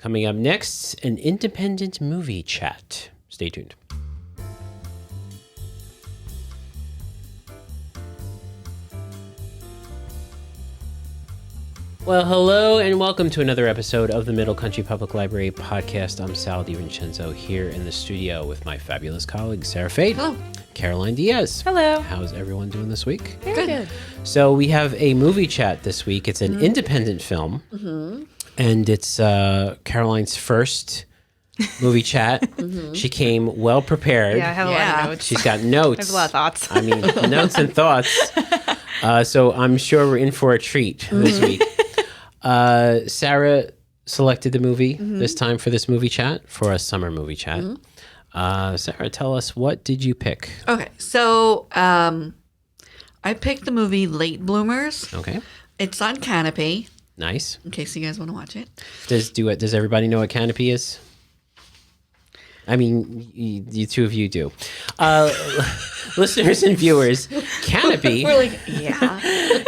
Coming up next, an independent movie chat. Stay tuned. Well, hello and welcome to another episode of the Middle Country Public Library podcast. I'm Sal DiVincenzo here in the studio with my fabulous colleagues, Sarah Fade. Hello. Caroline Diaz. Hello. How's everyone doing this week? Very good. So we have a movie chat this week. It's an independent film, and it's Caroline's first movie chat. She came well prepared. Yeah, I have a lot of notes. She's got notes. I have a lot of thoughts. I mean, notes and thoughts. So I'm sure we're in for a treat this week. Sarah selected the movie this time for this movie chat, for a summer movie chat. Sarah, tell us, what did you pick? Okay, so I picked the movie Late Bloomers. Okay, It's on Kanopy, nice. in case you guys want to watch it. Does everybody know what Kanopy is? I mean, you two of you do. Listeners and viewers, Kanopy. We're like, yeah.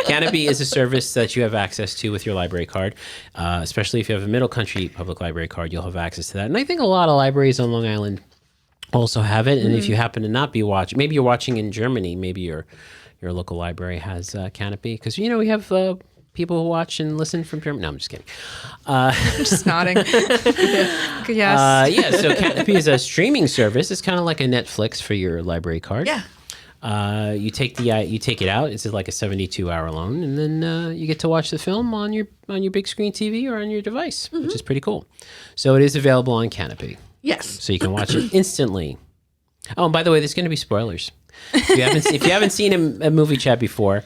Kanopy is a service that you have access to with your library card. Especially if you have a Middle Country Public Library card, you'll have access to that. And I think a lot of libraries on Long Island also have it. And if you happen to not be watching, maybe you're watching in Germany, maybe your local library has Kanopy. Because, you know, we have people who watch and listen from Germany. No, I'm just kidding. I'm just nodding. Yes. Yeah, so Kanopy is a streaming service. It's kind of like a Netflix for your library card. Yeah. You take it out. It's like a 72-hour loan, and then you get to watch the film on your big screen TV or on your device, which is pretty cool. So it is available on Kanopy. Yes. So you can watch it instantly. Oh, and by the way, there's going to be spoilers. If you haven't seen a movie chat before,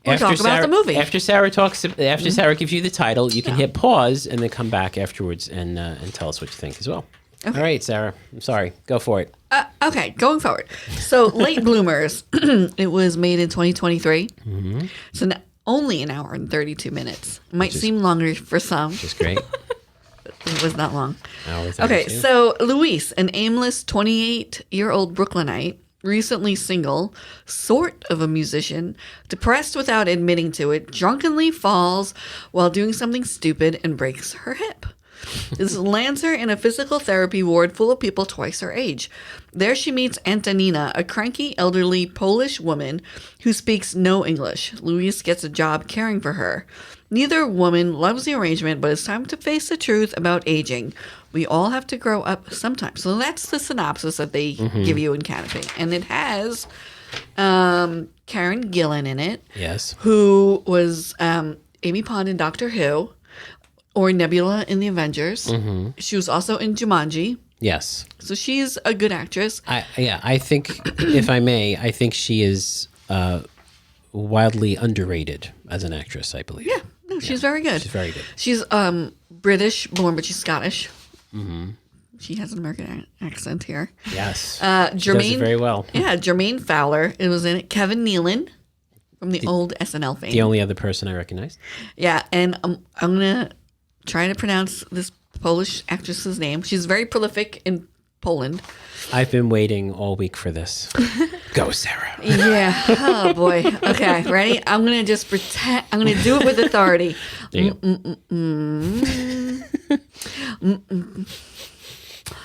We'll talk about the movie. After Sarah Sarah gives you the title, you can hit pause and then come back afterwards and tell us what you think as well. Okay. All right, Sarah. I'm sorry. Go for it. Okay, going forward. So Late Bloomers, it was made in 2023. So only an hour and 32 minutes. It might seem longer for some. Which is great. It was not long. Hour 32. Okay, so Luis, an aimless 28-year-old Brooklynite, recently single, sort of a musician, depressed without admitting to it, drunkenly falls while doing something stupid and breaks her hip. This lands her in a physical therapy ward full of people twice her age. There she meets Antonina, a cranky, elderly Polish woman who speaks no English. Luis gets a job caring for her. Neither woman loves the arrangement, but it's time to face the truth about aging. We all have to grow up sometime. So that's the synopsis that they give you in Kanopy. And it has Karen Gillan in it. Yes. Who was Amy Pond in Doctor Who, or Nebula in the Avengers. She was also in Jumanji. Yes. So she's a good actress. I think, if I may, I think she is wildly underrated as an actress, I believe. Yeah. No, she's very good. She's very good. She's British born, but she's Scottish. She has an American accent here. Yes. Jermaine, she does it very well. Yeah, Jermaine Fowler. It was in it. Kevin Nealon from the old SNL fame. The only other person I recognized. Yeah, and I'm gonna try to pronounce this Polish actress's name. She's very prolific in Poland. I've been waiting all week for this. Go, Sarah. Yeah. Oh boy. Okay. Ready? I'm gonna just pretend. I'm gonna do it with authority. There you go.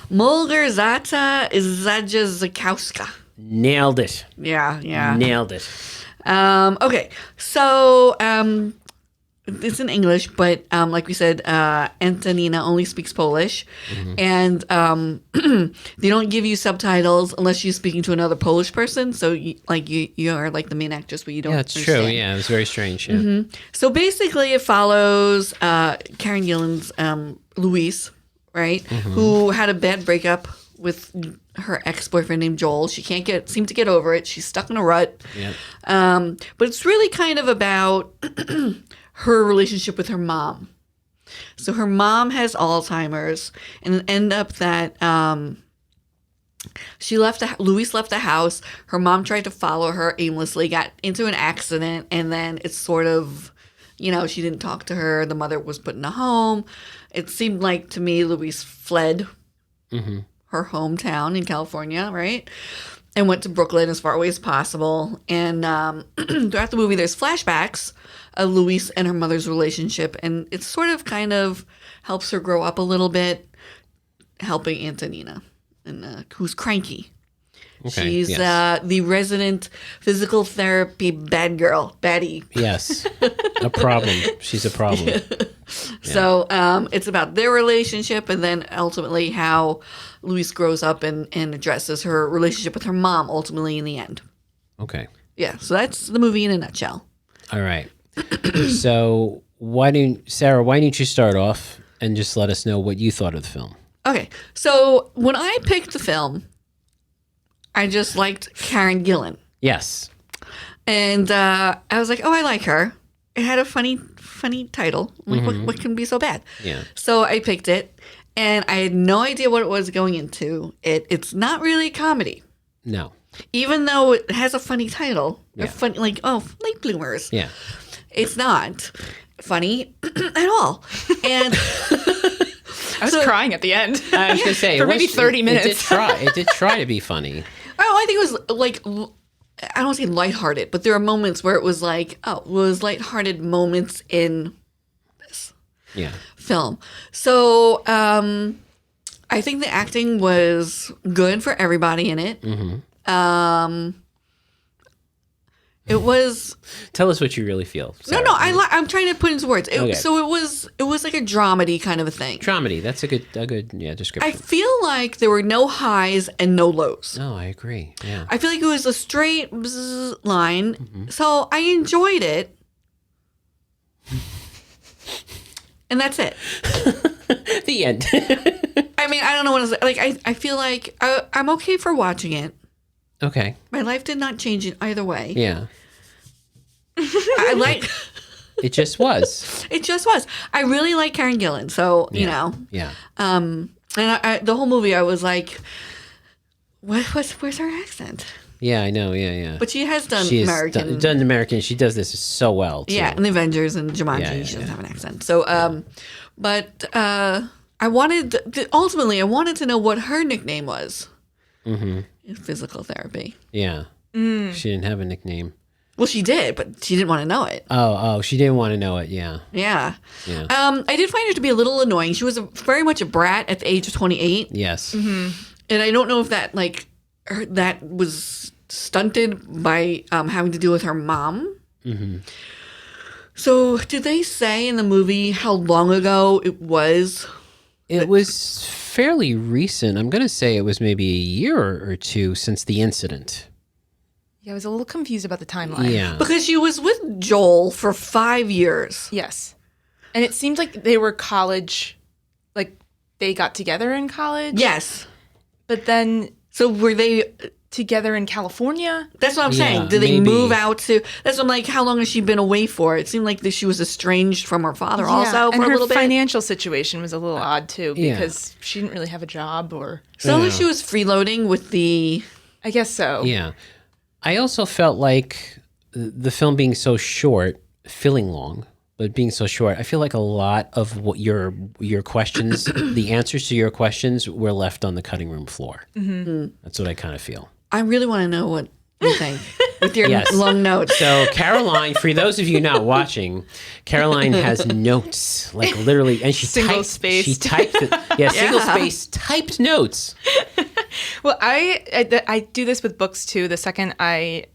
Mulgerzata Zakowska. Nailed it. Yeah. Yeah. Nailed it. Okay. So it's in English, but like we said, Antonina only speaks Polish, and they don't give you subtitles unless you're speaking to another Polish person. So you are like the main actress, but you don't. Yeah, it's understand. true. Yeah, it was very strange. Yeah. So basically, it follows Karen Gillan's Luis, right, who had a bad breakup with her ex-boyfriend named Joel. She can't seem to get over it. She's stuck in a rut. Yeah. But it's really kind of about her relationship with her mom. So her mom has Alzheimer's, and it ended up that Luis left the house. Her mom tried to follow her aimlessly, got into an accident, and then it's sort of, she didn't talk to her. The mother was put in a home. It seemed like to me Luis fled her hometown in California, right? And went to Brooklyn as far away as possible. And throughout the movie, there's flashbacks of Luis and her mother's relationship. And it's sort of kind of helps her grow up a little bit, helping Antonina, and who's cranky. Okay, She's yes. the resident physical therapy bad girl, baddie. Yes. A problem. She's a problem. So it's about their relationship, and then ultimately how Louise grows up and addresses her relationship with her mom ultimately in the end. Okay. Yeah, so that's the movie in a nutshell. All right. So Sarah, why don't you start off and just let us know what you thought of the film? Okay, so when I picked the film, I just liked Karen Gillan. Yes. And I was like, oh, I like her. It had a funny title. I'm like, what can be so bad? Yeah. So I picked it, and I had no idea what it was going into. It's not really a comedy, No. even though it has a funny title. Yeah. A funny, like, late bloomers. Yeah. It's not funny at all. And I was crying at the end. I was going to say For maybe 30 minutes. It did try to be funny. I think it was like, I don't want to say lighthearted, but there are moments where it was like, it was lighthearted moments in this Yeah. film. So I think the acting was good for everybody in it. It was Tell us what you really feel. Sarah. no. I'm trying to put into words. Okay. So it was like a dramedy kind of a thing. Dramedy. That's a good I description. feel like there were no highs and no lows. No, I agree. Yeah. I feel like it was a straight bzz line. So I enjoyed it. And that's it. The end. I mean, I don't know what to say. Like, I feel like I'm okay for watching it. Okay. My life did not change in either way. Yeah. I like... It just was. It just was. I really like Karen Gillan. So, you know. Yeah. And the whole movie, I was like, where's her accent? Yeah, I know. Yeah, yeah. But she has done She has American. done American. She does this so well, too. Yeah, in the Avengers and Jumanji, Yeah, she doesn't have an accent. So, I wanted, ultimately, I wanted to know what her nickname was in physical therapy. Yeah. She didn't have a nickname. Well, she did, but she didn't want to know it. Oh, she didn't want to know it. Yeah. Yeah. Yeah. I did find her to be a little annoying. She was very much a brat at the age of 28. Yes. And I don't know if that, that was stunted by having to do with her mom. So, did they say in the movie how long ago it was? It was fairly recent. I'm going to say it was maybe a year or two since the incident. Yeah, I was a little confused about the timeline. Yeah. Because she was with Joel for 5 years. Yes. And it seemed like they were college, like they got together in college. Yes. But then So were they... together in California. That's what I'm saying. Yeah, Did they maybe. move out to... That's what I'm like, how long has she been away for? It seemed like she was estranged from her father also and for a her little bit. financial situation was a little odd too Yeah. because she didn't really have a job or... So Yeah. she was freeloading with the... I guess so. Yeah. I also felt like the film being so short, feeling long, but being so short, I feel like a lot of what your questions, the answers to your questions were left on the cutting room floor. That's what I kind of feel. I really want to know what you think with your Yes. long notes. So Caroline, for those of you not watching, Caroline has notes, like literally, and she Single-spaced. She typed it. Yeah, single space typed notes. Well, I do this with books too. The second I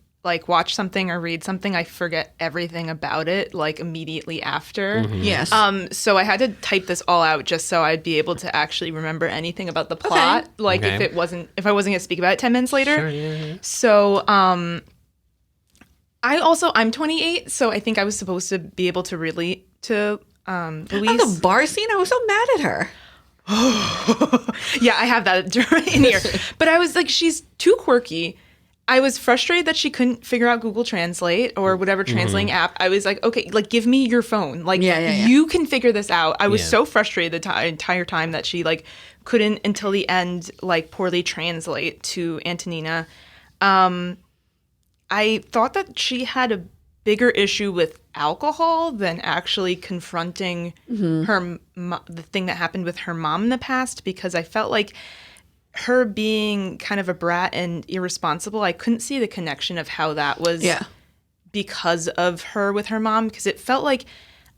watch something or read something, I forget everything about it immediately after. Yes. So I had to type this all out just so I'd be able to actually remember anything about the plot. Okay. If I wasn't going to speak about it 10 minutes later. Sure, yeah. So I'm 28, so I think I was supposed to be able to relate to On Louise. the bar scene, I was so mad at her. Yeah, I have that in here. But I was like, she's too quirky. I was frustrated that she couldn't figure out Google Translate or whatever translating app. I was like, okay, give me your phone. Yeah. You can figure this out. I was Yeah. so frustrated the entire time that she couldn't until the end poorly translate to Antonina. I thought that she had a bigger issue with alcohol than actually confronting the thing that happened with her mom in the past, because I felt like her being kind of a brat and irresponsible, I couldn't see the connection of how that was because of her with her mom, because it felt like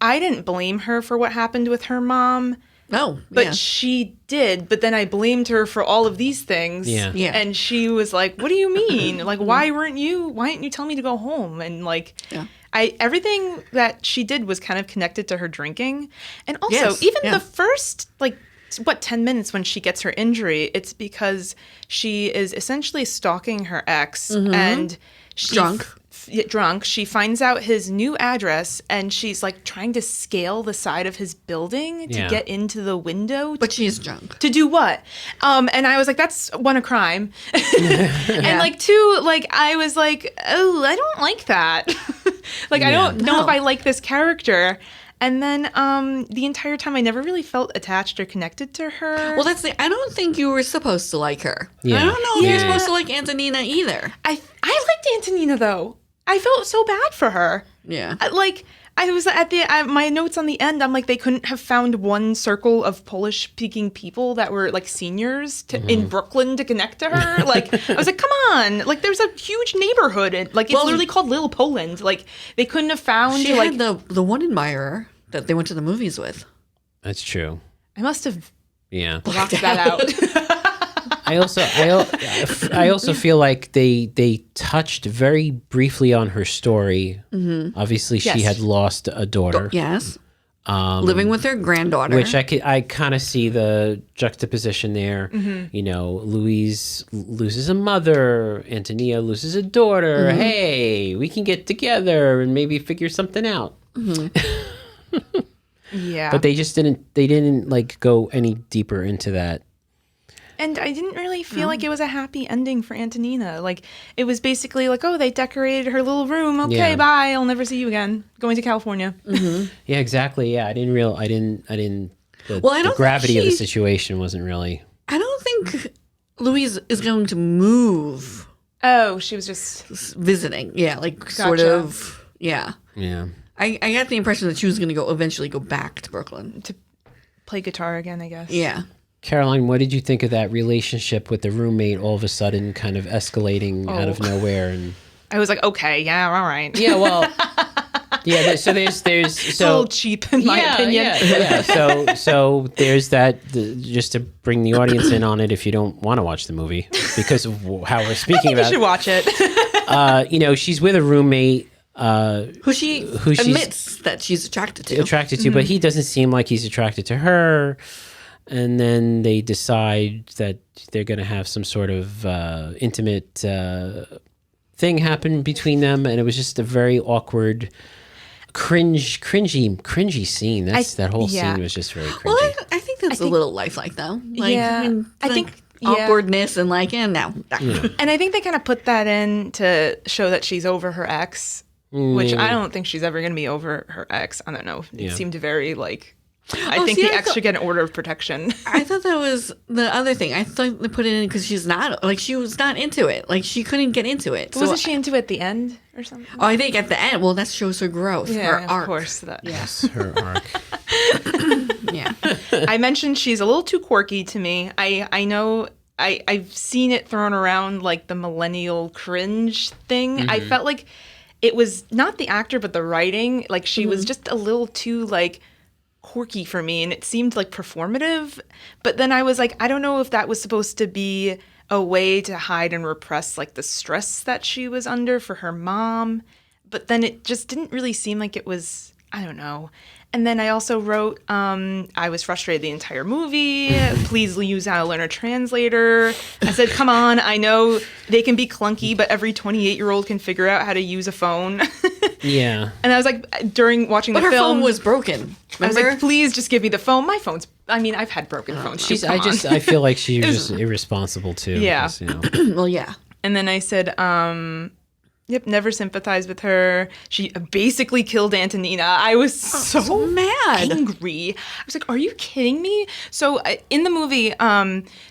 I didn't blame her for what happened with her mom. Oh, But yeah. she did. But then I blamed her for all of these things. Yeah. Yeah. And she was like, "What do you mean? Like, why didn't you tell me to go home?" And like, Yeah. everything that she did was kind of connected to her drinking. And also, Yes, even yeah. the first, like, 10 minutes when she gets her injury, it's because she is essentially stalking her ex and she drunk. She finds out his new address and she's like trying to scale the side of his building to Yeah. get into the window. But she's drunk. To do what? And I was like, that's one, a crime. And like, two, like, I was like, oh, I don't like that. Like, I don't know No. if I like this character. And then the entire time I never really felt attached or connected to her. Well, I don't think you were supposed to like her. Yeah. I don't know if Yeah. you're supposed to like Antonina either. I liked Antonina, though. I felt so bad for her. Yeah. Like, I was at my notes on the end, I'm like, they couldn't have found one circle of Polish-speaking people that were, like, seniors in Brooklyn to connect to her. Like, I was like, come on. Like, there's a huge neighborhood. And, like, it's literally called Little Poland. Like, they couldn't have found, She like... had the one admirer that they went to the movies with. That's true. I must have Yeah. blocked that out. I also feel like they touched very briefly on her story. Obviously, she Yes. had lost a daughter, Yes. Living with her granddaughter. which I kind of see the juxtaposition there. You know, Louise loses a mother, Antonia loses a daughter. Hey, we can get together and maybe figure something out. Yeah. But they didn't like go any deeper into that. And I didn't really feel like it was a happy ending for Antonina. Like, it was basically like, oh, they decorated her little room. Okay, Yeah. bye. I'll never see you again. Going to California. Yeah, exactly. Yeah, I didn't. The Well, I don't think gravity of the she- situation wasn't really. I don't think Louise is going to move Oh, she was just... visiting. Yeah, like sort Gotcha. of. Yeah. Yeah. I got the impression that she was going to eventually go back to Brooklyn. to play guitar again, I guess. Yeah. Caroline, what did you think of that relationship with the roommate all of a sudden kind of escalating out of nowhere? And I was like, okay, yeah, all right. yeah, well, yeah. So there's It's a little cheap, in my opinion. Yeah. So there's that. Just to bring the audience in on it, if you don't want to watch the movie because of how we're speaking You about should watch it. it. You know, she's with a roommate. Who she she's- admits that she's attracted to. But he doesn't seem like he's attracted to her. And then they decide that they're going to have some sort of intimate thing happen between them, and it was just a very awkward, cringy scene. That whole yeah. scene was just very cringy. Well, I think that's a little lifelike, though. Like, Yeah. I like, think- yeah. awkwardness and like, no. And I think they kind of put that in to show that she's over her ex, which I don't think she's ever going to be over her ex. I don't know. It seemed very like... I think see, the I ex thought- should get an order of protection. I thought that was the other thing. I thought they put it in because she was not into it. Like, she couldn't get into it. Wasn't she into it at the end or something? Oh, I think at the end, well, that shows her growth, her of arc. course. That. Yes, her arc. Yeah. I mentioned she's a little too quirky to me. I know I've seen it thrown around like the millennial cringe thing. I felt like it was not the actor but the writing. Like she was just a little too like quirky for me, and it seemed like performative. But then I was like, I don't know if that was supposed to be a way to hide and repress like the stress that she was under for her mom. But then it just didn't really seem like it was, I don't know. And then I also wrote, I was frustrated the entire movie. Please use a learner translator. I said, come on, I know they can be clunky, but every 28-year-old can figure out how to use a phone. Yeah. And I was like, during watching But the her film, phone was broken. I was Remember? like, please just give me the phone. My phone's, I mean, I've had broken phones. too, come on. I feel like she was just irresponsible too. Yeah. 'cause, you know. Well, yeah. And then I said, yep, never sympathized with her. She basically killed Antonina. I was so mad. angry. I was like, are you kidding me? So in the movie,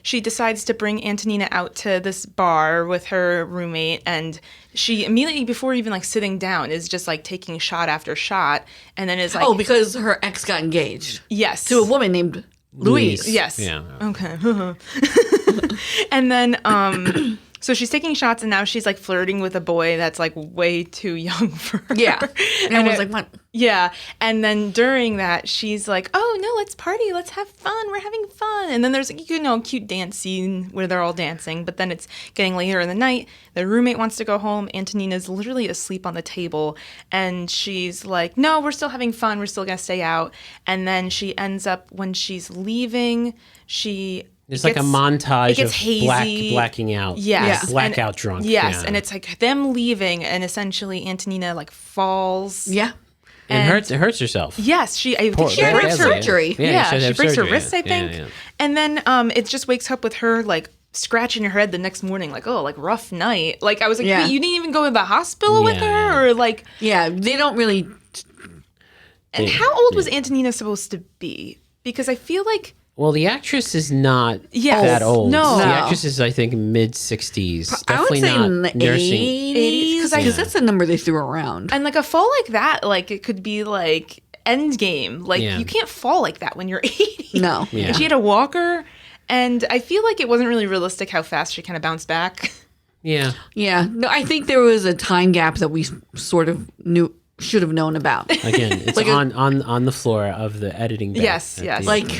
she decides to bring Antonina out to this bar with her roommate, and she immediately, before even like sitting down, is just like taking shot after shot, and then is like, Oh, because her ex got engaged yes, to a woman named Louise. Yes. Yeah. Okay. And then So she's taking shots, and now she's like flirting with a boy that's like way too young for her. Yeah. And I was like, what? Yeah. And then during that, she's like, oh, no, let's party. Let's have fun. We're having fun. And then there's, a cute dance scene where they're all dancing. But then it's getting later in the night. The roommate wants to go home. Antonina's literally asleep on the table. And she's like, no, we're still having fun. We're still going to stay out. And then she ends up, when she's leaving, there's like a montage of hazy. blacking out. Yes. Blackout drunk. Yes. Yeah. And it's like them leaving, and essentially Antonina like falls. Yeah. And hurts herself. Yes, she She had badly. surgery. Yeah, she breaks her wrists, I Yeah, think. yeah. And then it just wakes up with her like scratching her head the next morning, like, oh, like rough night. Like I was like, Yeah. wait, you didn't even go to the hospital with her, or like, Yeah, they don't really. and how old was Antonina supposed to be? Because I feel like Well, the actress is not Yes. that old. No. The No. actress is, I think, mid-60s. I would Definitely say not in the nursing. 80s, because that's the number they threw around. and like a fall like that, like it could be like Endgame. Like Yeah. you can't fall like that when you're 80. No. Yeah. And she had a walker, and I feel like it wasn't really realistic how fast she kind of bounced back. Yeah. Yeah, no, I think there was a time gap that we sort of should have known about. Again, it's Like on the floor of the editing bay. Yes, at yes. the- Like,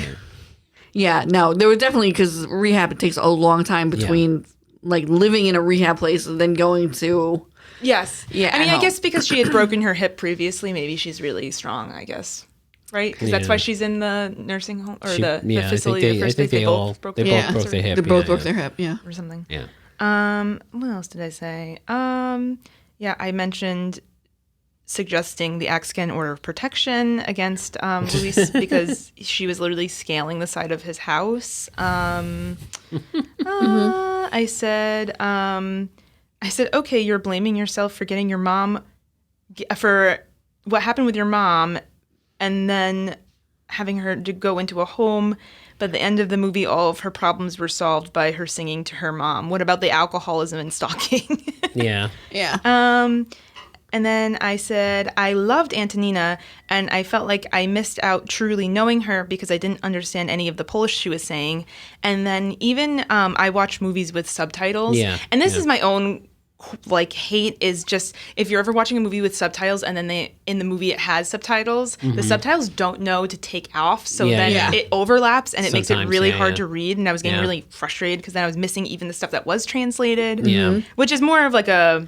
yeah, no, there was definitely, because rehab, it takes a long time between like living in a rehab place and then going to. Yes. Yeah, I mean, at I guess because she had broken her hip previously, maybe she's really strong, I guess. Right? Because that's Yeah. why she's in the nursing home or She- the I think facility. they- the I first think place they both broke broke their hips their hip. They both yeah, broke yeah. their hip. Yeah. or something. Yeah. What else did I say? Yeah, I mentioned suggesting the Axcan order of protection against Luis because she was literally scaling the side of his house. I said, okay, you're blaming yourself for getting your mom for what happened with your mom, and then having her to go into a home. But at the end of the movie, all of her problems were solved by her singing to her mom. What about the alcoholism and stalking? Yeah. Yeah. And then I said, I loved Antonina, and I felt like I missed out truly knowing her because I didn't understand any of the Polish she was saying. And then even I watch movies with subtitles. Yeah, And this yeah. is my own like hate is just if you're ever watching a movie with subtitles and then in the movie it has subtitles, the subtitles don't know to take off, so Yeah, then yeah. it overlaps and it makes it Sometimes, really yeah, hard yeah. to read, and I was getting Yeah. really frustrated because then I was missing even the stuff that was translated, Yeah. which is more of like a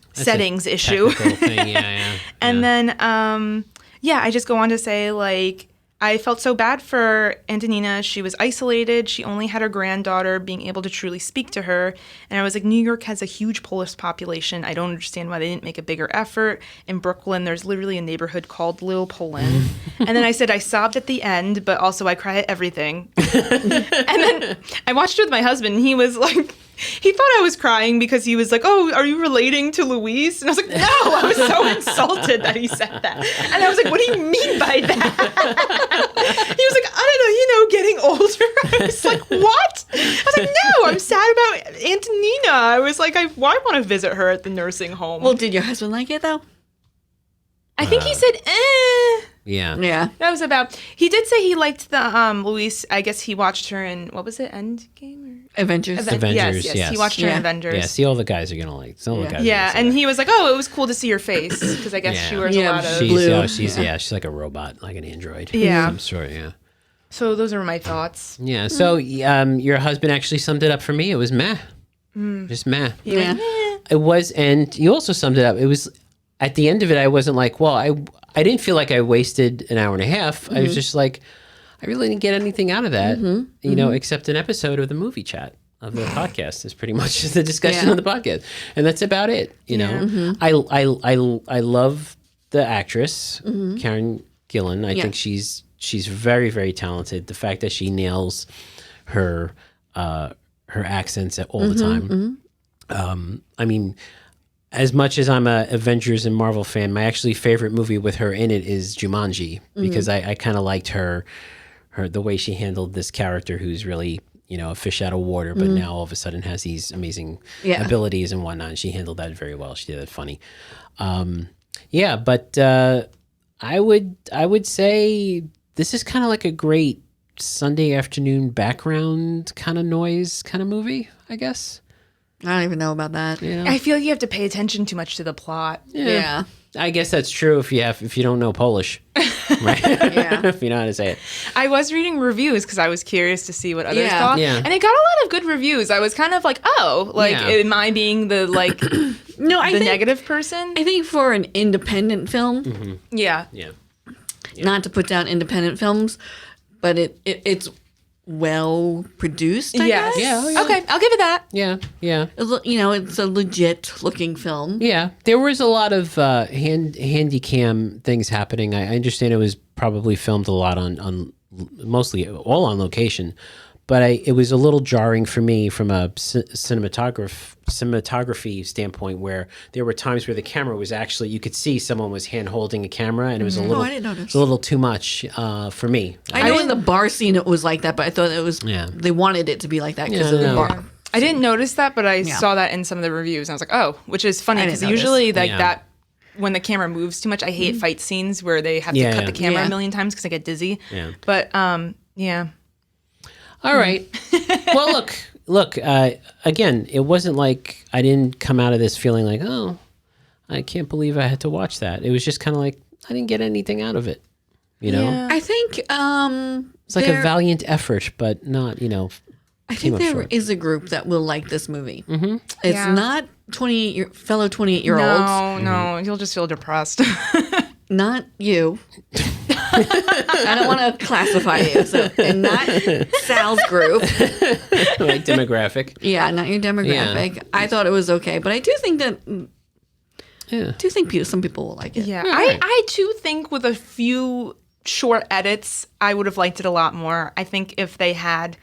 That's a settings issue. technical thing, yeah. And then I just go on to say, like, I felt so bad for Antonina. She was isolated. She only had her granddaughter being able to truly speak to her. And I was like, New York has a huge Polish population. I don't understand why they didn't make a bigger effort. In Brooklyn, there's literally a neighborhood called Little Poland. And then I said I sobbed at the end, but also I cry at everything. And then I watched it with my husband, and he was like... He thought I was crying because he was like, oh, are you relating to Louise? And I was like, no, I was so insulted that he said that. And I was like, what do you mean by that? He was like, I don't know, getting older. I was like, what? I was like, no, I'm sad about Antonina. I was like, I want to visit her at the nursing home. Well, did your husband like it though? I think he said, Yeah. Yeah. That was about. He did say he liked the Louise. I guess he watched her in what was it, Endgame or Avengers. Avengers, Yes, yes. he watched her in Yeah. Avengers. Yeah, see, all the guys are going to like. Some of the guys are Yeah, gonna and say he was like, "Oh, it was cool to see your face because I guess Yeah. she wears Yeah, a lot of." that. Blue. She's like a robot, like an android. Yeah. I'm sure, yeah. So those are my thoughts. Yeah, so your husband actually summed it up for me. It was meh. Just meh. Yeah. It was, and you also summed it up. It was, at the end of it, I wasn't like, well, I didn't feel like I wasted an hour and a half. I was just like, I really didn't get anything out of that, you know, except an episode of the movie chat of the podcast is pretty much the discussion Yeah. of the podcast. And that's about it, you know. I love the actress, Karen Gillan. I think she's very, very talented. The fact that she nails her accents all the time. I mean, as much as I'm a Avengers and Marvel fan, my actually favorite movie with her in it is Jumanji, because I kind of liked her the way she handled this character who's really, you know, a fish out of water, but now all of a sudden has these amazing abilities and whatnot. And she handled that very well. She did it funny. But I would say this is kind of like a great Sunday afternoon background kind of noise kind of movie, I guess. I don't even know about that. Yeah. I feel like you have to pay attention too much to the plot. Yeah. I guess that's true if you don't know Polish, right? Yeah. If you know how to say it. I was reading reviews because I was curious to see what others Yeah. thought, Yeah. and it got a lot of good reviews. I was kind of like, oh, like, Yeah. am I being the like No, I the think negative person? I think for an independent film, Yeah. Yeah. not to put down independent films, but it's well produced. I Yes. guess. Yeah, oh, yeah. Okay, I'll give it that. Yeah. Yeah. You know, it's a legit looking film. Yeah, there was a lot of handy cam things happening. I understand it was probably filmed a lot on mostly all on location, but it was a little jarring for me from a cinematography standpoint, where there were times where the camera was actually, you could see someone was hand holding a camera, and it was a little, I didn't notice. it was a little too much for me. I know in the bar scene it was like that, but I thought it was Yeah. they wanted it to be like that because Yeah, of the no. bar. I didn't notice that, but I Yeah. saw that in some of the reviews. And I was like, oh, which is funny I because didn't notice. usually like Yeah. that when the camera moves too much, I hate fight scenes where they have Yeah, to cut yeah. the camera Yeah. a million times because I get dizzy. Yeah. But yeah. All right. Well, look. Again, it wasn't like I didn't come out of this feeling like, oh, I can't believe I had to watch that. It was just kind of like I didn't get anything out of it. You know, Yeah. I think it's like a valiant effort, but not, I came think up there short. is a group that will like this movie. Mm-hmm. It's Yeah. not 28 fellow 28-year-olds. No, you'll just feel depressed. Not you. I don't want to classify you. So, and not Sal's group. like demographic. Yeah, not your demographic. I thought it was okay, but I do think that Yeah. some people will like it. Yeah, right. I too think with a few short edits, I would have liked it a lot more. I think if they had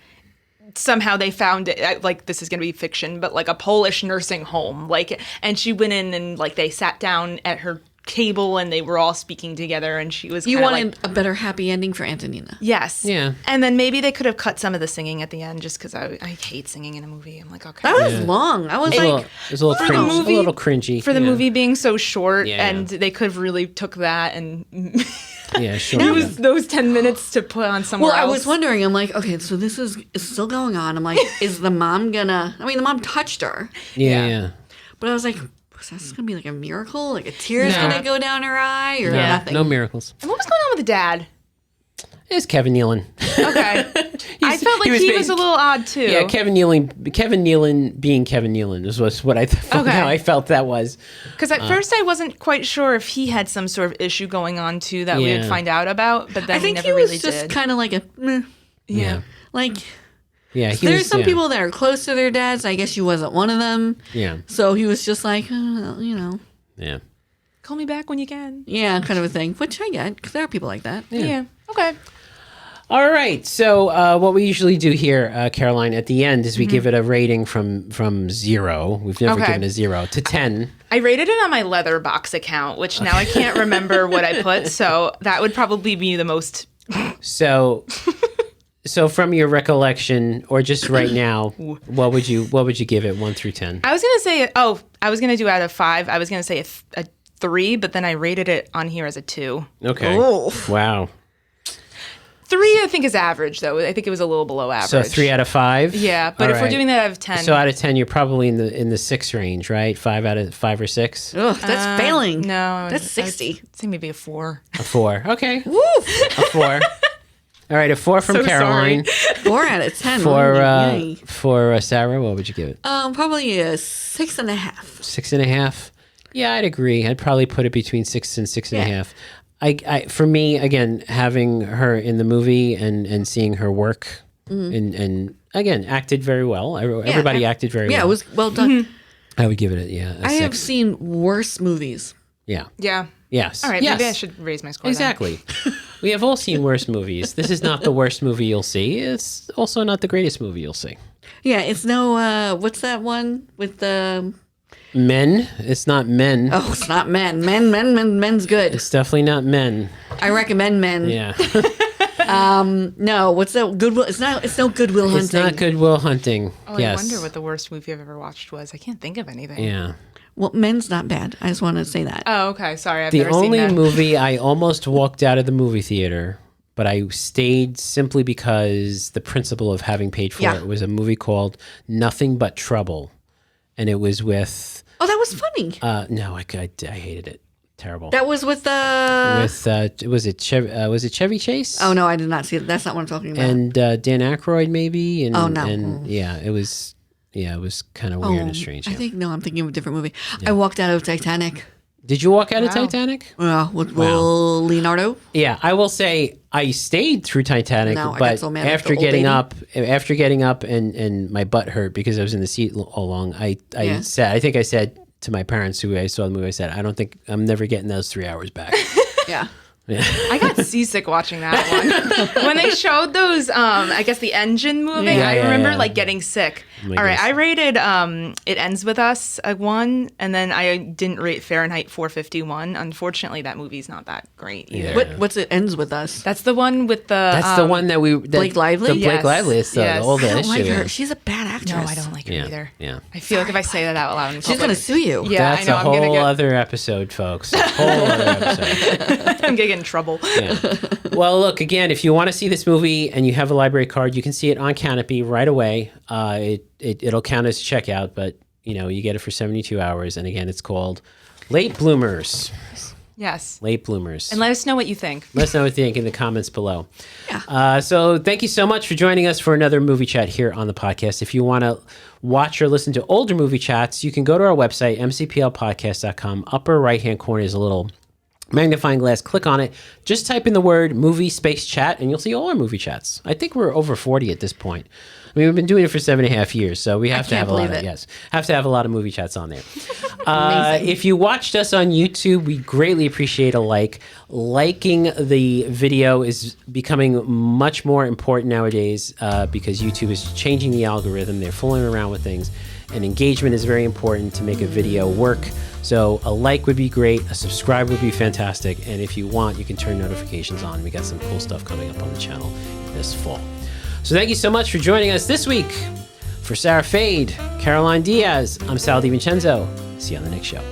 somehow they found it, like this is going to be fiction, but like a Polish nursing home, like, and she went in and like they sat down at her table and they were all speaking together, and she was You kinda wanted like, a better happy ending for Antonina. yes, Yeah. and then maybe they could have cut some of the singing at the end just because I hate singing in a movie. I'm like, okay. That was long. I was It like, was a little For the cringe, movie- a little cringy for the yeah. movie being so short, Yeah, and they could have really took that and Yeah, sure. used those 10 minutes to put on somewhere well, I else. was wondering. I'm like, okay, so this is still going on. I'm like, is the mom gonna? I mean, the mom touched her, Yeah, Yeah. yeah. but I was like, was this gonna be like a miracle? Like a tear's No. gonna go down her eye or Yeah. nothing? No miracles. And what was going on with the dad? It's Kevin Nealon. Okay. I felt like he was a little odd too. Yeah, Kevin Nealon being Kevin Nealon was what I Okay. how I felt that was. Because at first I wasn't quite sure if he had some sort of issue going on too that we Yeah. would find out about, but then I think we he never was really just did. kind of like a meh. Yeah. Like Yeah, he there's was, some yeah. people that are close to their dads. I guess she wasn't one of them. Yeah. So he was just like, Yeah. Call me back when you can. yeah, kind of a thing, which I get because there are people like that. Yeah. Okay. All right. So what we usually do here, Caroline, at the end is we give it a rating from 0. We've never Okay. given a 0 to 10. I rated it on my Letterbox account, which now I can't remember what I put, so that would probably be the most. So so from your recollection or just right now, what would you give it 1 through 10? I was gonna say, I was gonna do out of 5. I was gonna say a 3, but then I rated it on here as a 2. Okay. Oh. Wow. 3, I think, is average, though. I think it was a little below average. So 3 out of 5? Yeah, but All if we're right. doing that out of 10. So out of 10, you're probably in the 6 range, right? 5 out of 5 or 6? Ugh, that's failing. No. That's I would 60. say maybe a 4. A 4. Okay. Woo! A 4. All right, a 4 from So Caroline. 4 out of 10. For for Sarah, what would you give it? Probably a 6.5. 6.5. Yeah, I'd agree. I'd probably put it between 6 and 6.5. I for me, again, having her in the movie and seeing her work and again acted very well. Everybody acted very well. Yeah, it was well done. I would give it a I 6. have seen worse movies. Yeah. Yeah. Yes. All right, Yes. maybe I should raise my score. then. Exactly. We have all seen worse movies. This is not the worst movie you'll see. It's also not the greatest movie you'll see. Yeah, it's no, what's that one with the, Men. It's not Men. oh, it's not Men. Men's good. It's definitely not Men. I recommend Men. Yeah. No, what's that? Goodwill. It's no Goodwill Hunting. It's not Good Will Hunting. Oh, yes. I wonder what the worst movie I've ever watched was. I can't think of anything. Yeah. Well, Men's not bad. I just want to say that. Oh, okay. Sorry, I've The never only seen that. movie I almost walked out of the movie theater, but I stayed simply because the principle of having paid for Yeah. it was a movie called Nothing But Trouble. and it was with. Oh, that was funny. No, I hated it. Terrible. That was with was it Chevy Chase? Oh no, I did not see it. That's not what I'm talking about. And Dan Aykroyd maybe. And, Oh, no. And yeah, it was kind of weird and strange. I Yeah. think I'm thinking of a different movie. I walked out of Titanic. Did you walk out of Wow. Titanic? With Leonardo. Yeah, I will say I stayed through Titanic, No, I got but so mad at after the old getting up and my butt hurt because I was in the seat all along, I said to my parents who I saw the movie, I said, I don't think I'm never getting those 3 hours back. Yeah. I got seasick watching that one. When they showed those, I guess the engine moving, I remember like getting sick. All right, I rated It Ends With Us a 1, and then I didn't rate Fahrenheit 451. Unfortunately, that movie's not that great either. What's It Ends With Us? That's the one with the. That's the one that Blake Lively? The Blake Yes. Lively is the Yes. older I don't like issue. her. She's a bad actress. No, I don't like her either. Yeah. I feel like if I say that out loud, in She's public, gonna sue you. Yeah, That's I know. a I'm gonna whole get. other episode, folks. A whole other episode. I'm gonna get in trouble. Yeah. Well, look, again, if you want to see this movie and you have a library card, you can see it on Kanopy right away. It'll count as a checkout, but you get it for 72 hours. And again, it's called Late Bloomers. Yes. Late Bloomers. And let us know what you think. Let us know what you think in the comments below. Yeah. So thank you so much for joining us for another movie chat here on the podcast. If you want to watch or listen to older movie chats, you can go to our website, mcplpodcast.com. Upper right-hand corner is a little magnifying glass. Click on it. Just type in the word movie space chat, and you'll see all our movie chats. I think we're over 40 at this point. I mean, we've been doing it for 7.5 years, so we have to have a lot of movie chats on there. If you watched us on YouTube, we greatly appreciate a like. Liking the video is becoming much more important nowadays because YouTube is changing the algorithm. They're fooling around with things, and engagement is very important to make a video work. So a like would be great, a subscribe would be fantastic, and if you want, you can turn notifications on. We got some cool stuff coming up on the channel this fall. So thank you so much for joining us this week. For Sarah Fade, Caroline Diaz, I'm Sal DiVincenzo. See you on the next show.